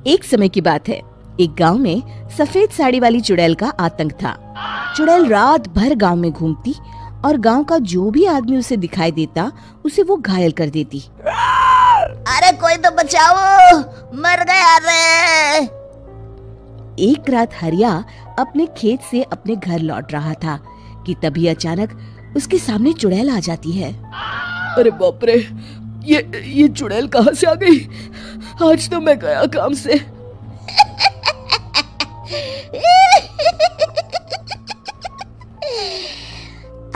एक समय की बात है, एक गांव में सफेद साड़ी वाली चुड़ैल का आतंक था। चुड़ैल रात भर गांव में घूमती और गांव का जो भी आदमी उसे दिखाई देता उसे वो घायल कर देती। अरे कोई तो बचाओ, मर गया रे। एक रात हरिया अपने खेत से अपने घर लौट रहा था कि तभी अचानक उसके सामने चुड़ैल आ जाती है। अरे बाप रे, ये चुड़ैल कहाँ से आ गई? आज तो मैं गया काम से।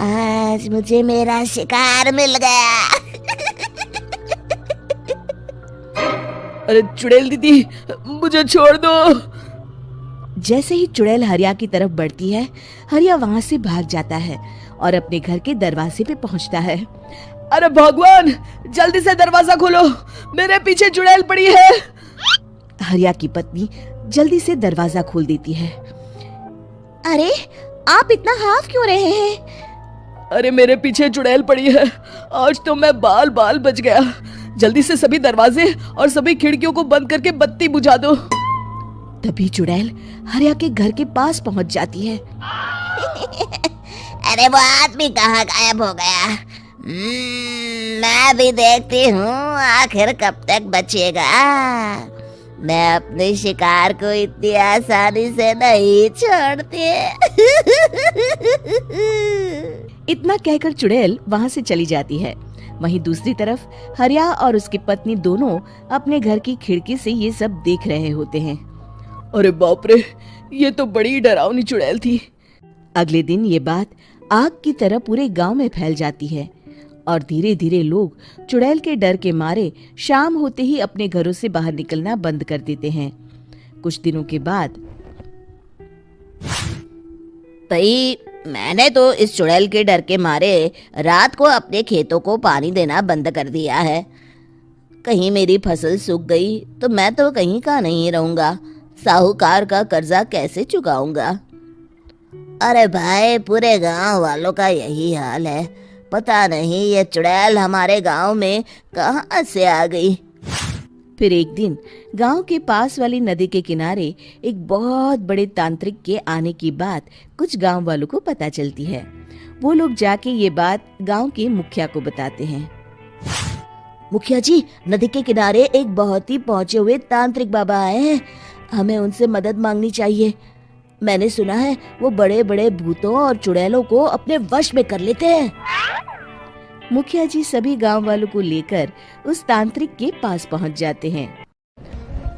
आज मुझे मेरा शिकार मिल गया। अरे चुड़ैल दीदी, मुझे छोड़ दो। जैसे ही चुड़ैल हरिया की तरफ बढ़ती है, हरिया वहाँ से भाग जाता है और अपने घर के दरवाजे पे पहुँचता है। अरे भगवान, जल्दी से दरवाजा खोलो, मेरे पीछे चुड़ैल पड़ी है। हरिया की पत्नी जल्दी से दरवाजा खोल देती है। अरे आप इतना हाफ क्यों रहे हैं? अरे मेरे पीछे चुड़ैल पड़ी है, आज तो मैं बाल बाल बच गया। जल्दी से सभी दरवाजे और सभी खिड़कियों को बंद करके बत्ती बुझा दो। तभी चुड़ैल हरिया के घर के पास पहुंच जाती है। अरे वो आदमी कहाँ गायब हो गया? मैं भी देखती हूँ आखिर कब तक बचेगा। मैं अपने शिकार को इतनी आसानी से नहीं छोड़ती। इतना कहकर चुड़ैल वहाँ से चली जाती है। वहीं दूसरी तरफ हरिया और उसकी पत्नी दोनों अपने घर की खिड़की से ये सब देख रहे होते हैं। अरे बाप रे, ये तो बड़ी डरावनी चुड़ैल थी। अगले दिन ये बात आग की तरह पूरे गांव में फैल जाती है और धीरे धीरे लोग चुड़ैल के डर के मारे शाम होते ही अपने घरों से बाहर निकलना बंद कर देते हैं। कुछ दिनों के बाद भाई, मैंने तो इस चुड़ैल के डर के मारे रात को अपने खेतों को पानी देना बंद कर दिया है। कहीं मेरी फसल सूख गई तो मैं तो कहीं का नहीं रहूंगा। साहूकार का कर्जा कैसे चुकाऊंगा? अरे भाई, पूरे गांव वालों का यही हाल है। पता नहीं ये चुड़ैल हमारे गांव में कहां से आ गई। फिर एक दिन गांव के पास वाली नदी के किनारे एक बहुत बड़े तांत्रिक के आने की बात कुछ गांव वालों को पता चलती है। वो लोग जाके ये बात गांव के मुखिया को बताते हैं। मुखिया जी, नदी के किनारे एक बहुत ही पहुंचे हुए तांत्रिक बाबा आए हैं। हमें उनसे मदद मांगनी चाहिए। मैंने सुना है वो बड़े बड़े भूतों और चुड़ैलों को अपने वश में कर लेते हैं। मुखिया जी सभी गांव वालों को लेकर उस तांत्रिक के पास पहुंच जाते हैं।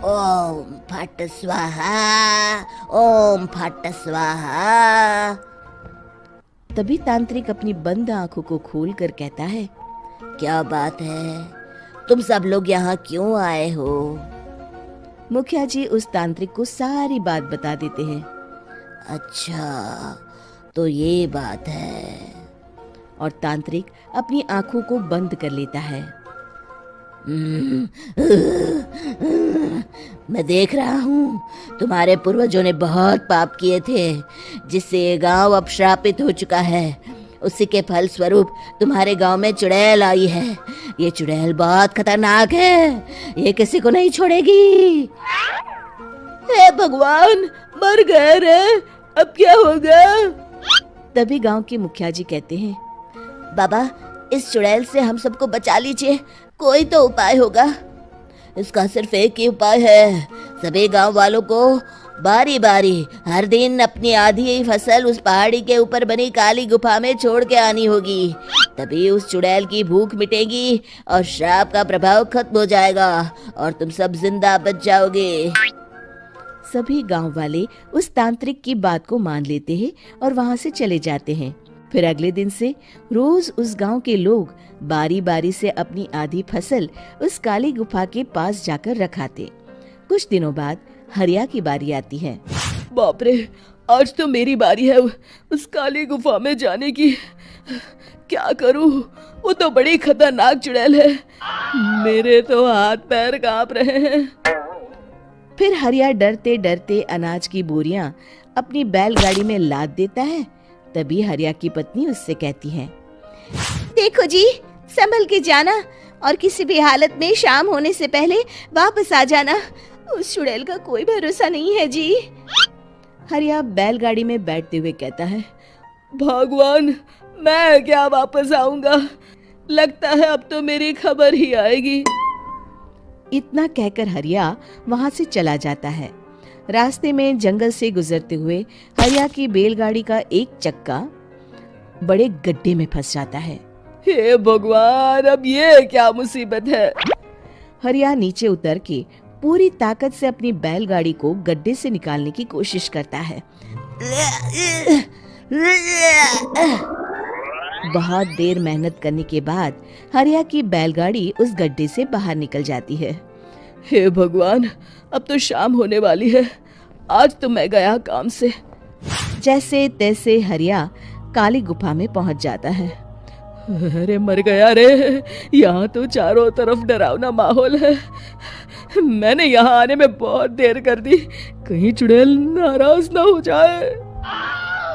ओम फट स्वाहा, ओम फट स्वाहा। तभी तांत्रिक अपनी बंद आंखों को खोलकर कहता है, क्या बात है? तुम सब लोग यहाँ क्यों आए हो? मुखिया जी उस तांत्रिक को सारी बात बता देते हैं। अच्छा, तो ये बात है। और तांत्रिक अपनी आंखों को बंद कर लेता है। मैं देख रहा हूँ तुम्हारे पूर्वजों ने बहुत पाप किए थे, जिससे ये गांव अब श्रापित हो चुका है। उसी के फल स्वरूप तुम्हारे गांव में चुड़ैल आई है। ये चुड़ैल बहुत खतरनाक है, ये किसी को नहीं छोड़ेगी। हे भगवान, मर गए रे, अब क्या होगा? तभी गांव के मुखिया जी कहते हैं, बाबा, इस चुड़ैल से हम सबको बचा लीजिए। कोई तो उपाय होगा। इसका सिर्फ एक ही उपाय है। सभी गांव वालों को बारी बारी हर दिन अपनी आधी फसल उस पहाड़ी के ऊपर बनी काली गुफा में छोड़ के आनी होगी। तभी उस चुड़ैल की भूख मिटेगी और श्राप का प्रभाव खत्म हो जाएगा और तुम सब जिंदा बच जाओगे। सभी गांव वाले उस तांत्रिक की बात को मान लेते हैं और वहां से चले जाते हैं। फिर अगले दिन से रोज उस गांव के लोग बारी बारी से अपनी आधी फसल उस काली गुफा के पास जाकर रखाते। कुछ दिनों बाद हरिया की बारी आती है। बाप रे, आज तो मेरी बारी है उस काली गुफा में जाने की। क्या करूं? वो तो बड़ी खतरनाक चुड़ैल है। मेरे तो हाथ पैर कांप रहे हैं। फिर हरिया डरते डरते अनाज की बोरियां अपनी बैलगाड़ी में लाद देता है। तभी हरिया की पत्नी उससे कहती है, देखो जी, संभल के जाना और किसी भी हालत में शाम होने से पहले वापस आ जाना। उस चुड़ैल का कोई भरोसा नहीं है जी। हरिया बैलगाड़ी में बैठते हुए कहता है, भगवान, मैं क्या वापस आऊंगा? लगता है अब तो मेरी खबर ही आएगी। इतना कहकर हरिया वहां से चला जाता है। रास्ते में जंगल से गुजरते हुए हरिया की बैलगाड़ी का एक चक्का बड़े गड्ढे में फंस जाता है। हे भगवान, अब ये क्या मुसीबत है? हरिया नीचे उतर के पूरी ताकत से अपनी बैलगाड़ी को गड्ढे से निकालने की कोशिश करता है। बहुत देर मेहनत करने के बाद हरिया की बैलगाड़ी उस गड्ढे से बाहर निकल जाती है। हे भगवान, अब तो शाम होने वाली है। आज तो मैं गया काम से। जैसे तैसे हरिया काली गुफा में पहुंच जाता है। अरे मर गया रे, यहाँ तो चारों तरफ डरावना माहौल है। मैंने यहाँ आने में बहुत देर कर दी, कहीं चुड़ैल नाराज ना हो जाए।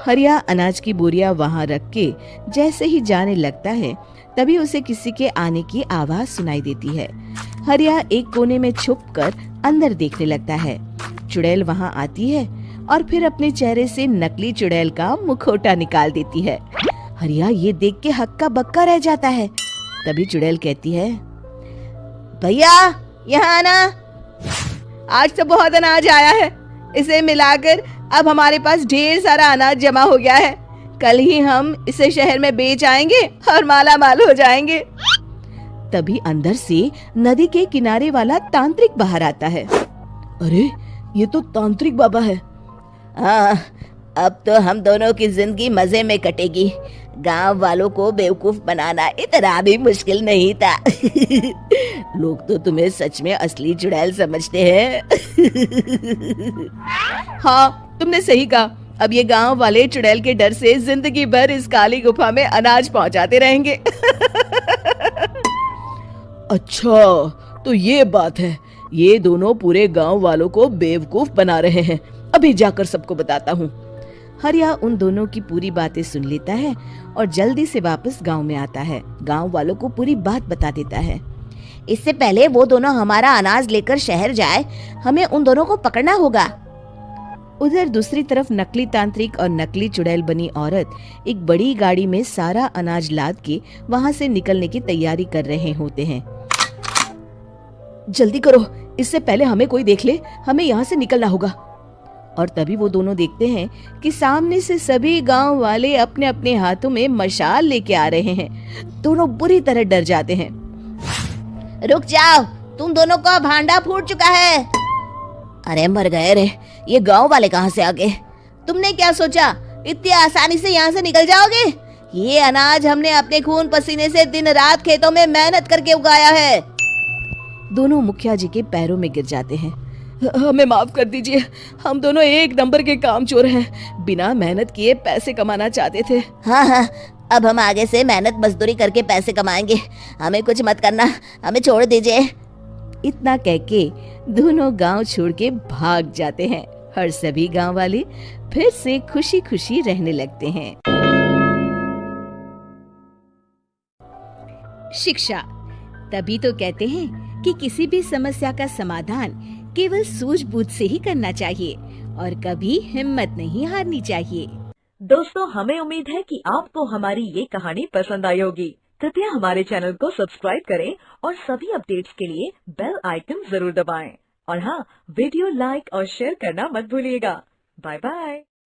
हरिया अनाज की बोरियां वहां रख के जैसे ही जाने लगता है, तभी उसे किसी के आने की आवाज सुनाई देती है। हरिया एक कोने में छुपकर अंदर देखने लगता है। चुड़ैल वहां आती है और फिर अपने चेहरे से नकली चुड़ैल का मुखौटा निकाल देती है। हरिया ये देख के हक्का बक्का रह जाता है। तभी चुड़ैल कहती है, भैया यहाँ आना। आज तो बहुत अनाज आया है, इसे मिलाकर अब हमारे पास ढेर सारा अनाज जमा हो गया है। कल ही हम इसे शहर में बेच आएंगे और माला माल हो जाएंगे। तभी अंदर से नदी के किनारे वाला तांत्रिक बाहर आता है। अरे, ये तो तांत्रिक बाबा है। हाँ, अब तो हम दोनों की जिंदगी मजे में कटेगी। गांव वालों को बेवकूफ बनाना इतना भी मुश्किल नहीं था। लोग तो तुम्हें सच में असली चुड़ैल समझते हैं। हाँ, तुमने सही कहा। अब ये गांव वाले चुड़ैल के डर से जिंदगी भर इस काली गुफा में अनाज पहुंचाते रहेंगे। अच्छा, तो ये बात है। ये दोनों पूरे गांव वालों को बेवकूफ बना रहे हैं। अभी जाकर सबको बताता हूँ। हरिया उन दोनों की पूरी बातें सुन लेता है और जल्दी से वापस गांव में आता है। गांव वालों को पूरी बात बता देता है। इससे पहले वो दोनों हमारा अनाज लेकर शहर जाए, हमें उन दोनों को पकड़ना होगा। उधर दूसरी तरफ नकली तांत्रिक और नकली चुड़ैल बनी औरत एक बड़ी गाड़ी में सारा अनाज लाद के वहां से निकलने की तैयारी कर रहे होते हैं। जल्दी करो, इससे पहले हमें कोई देख ले। हमें यहाँ से निकलना होगा। और तभी वो दोनों देखते हैं कि सामने से सभी गांव वाले अपने अपने हाथों में मशाल लेके आ रहे हैं। दोनों बुरी तरह डर जाते हैं। रुक जाओ, तुम दोनों का भांडा फूट चुका है। अरे मर गए रे, ये गांव वाले कहाँ से आ गए? तुमने क्या सोचा इतनी आसानी से यहाँ से निकल जाओगे? ये अनाज हमने अपने खून पसीने से दिन रात खेतों में मेहनत करके उगाया है। दोनों मुखिया जी के पैरों में गिर जाते हैं। हमें माफ कर दीजिए, हम दोनों एक नंबर के कामचोर हैं। बिना मेहनत किए पैसे कमाना चाहते थे। हाँ, अब हम आगे से मेहनत मजदूरी करके पैसे कमाएंगे। हमें कुछ मत करना, हमें छोड़ दीजिए। इतना कह के दोनों गांव छोड़ के भाग जाते हैं और सभी गांव वाले फिर से खुशी खुशी रहने लगते हैं। शिक्षा तभी तो कहते हैं कि किसी भी समस्या का समाधान केवल सूझबूझ से ही करना चाहिए और कभी हिम्मत नहीं हारनी चाहिए। दोस्तों, हमें उम्मीद है कि आपको हमारी ये कहानी पसंद आई होगी। कृपया हमारे चैनल को सब्सक्राइब करें और सभी अपडेट्स के लिए बेल आइकन जरूर दबाएं। और हाँ, वीडियो लाइक और शेयर करना मत भूलिएगा। Bye bye.